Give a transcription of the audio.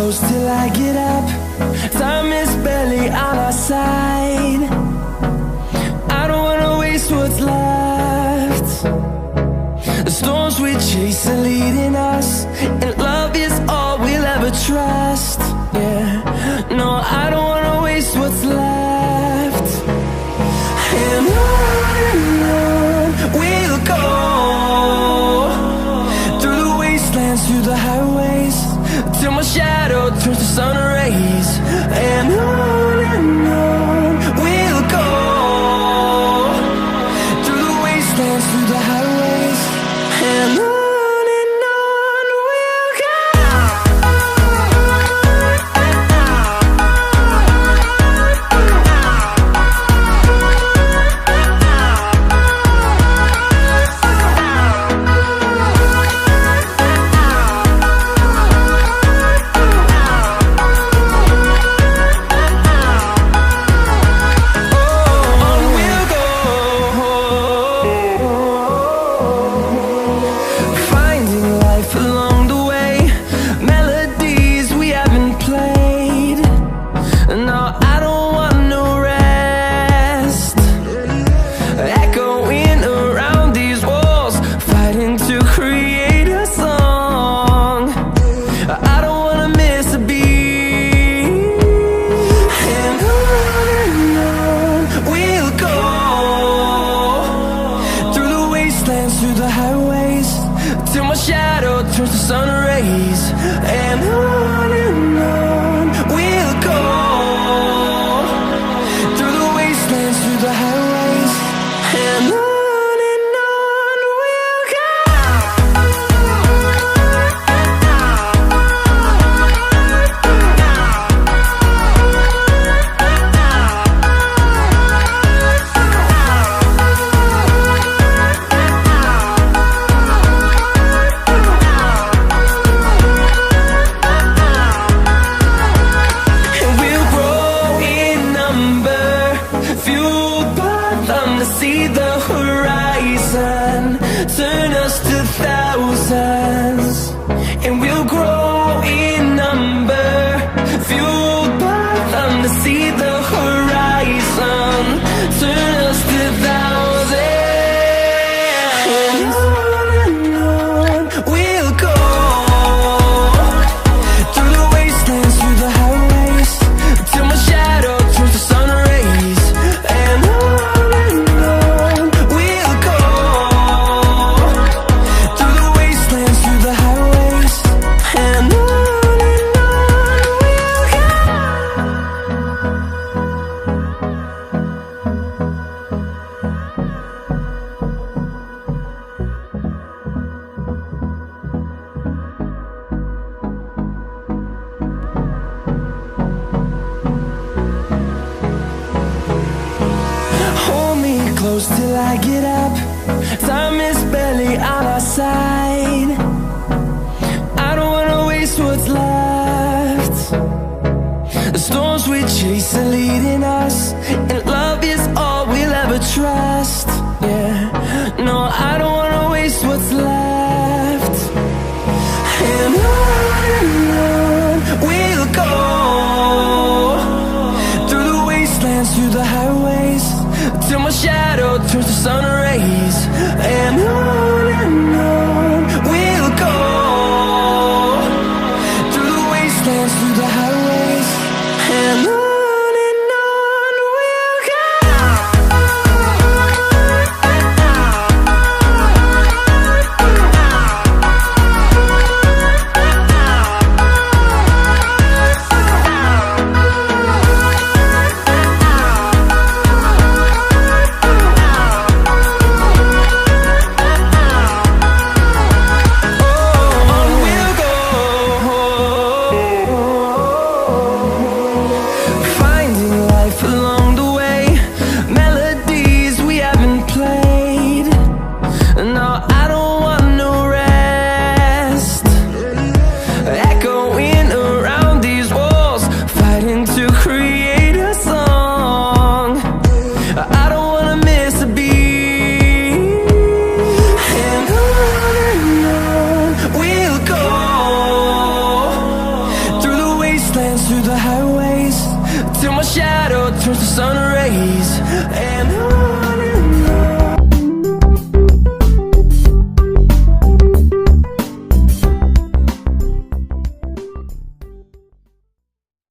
close till I get up. Time is barely on our side. I don't wanna waste what's left. The storms we chase are leading us, and love is all we'll ever trust. Yeah, no, I don't wanna waste what's left. And on we'll go, through the wastelands, through the highways, till my shadow turns to sun rays. And on we'll go, through the wastelands, through the highways, and on we'll go. Through the highways, till my shadow turns to sun rays. And on we'll go, through the wastelands, through the highways, and on we'll go. See the horizon, turn us to thousands, and we'll grow in number, fueled by them. To see the horizon, turn us to thousands, and on we'll go, through the wastelands, through the highways, till my shadow turns to sun rays. And close till I get up. Time is barely on our side. I don't wanna waste what's left. The storms we chase are leading us, and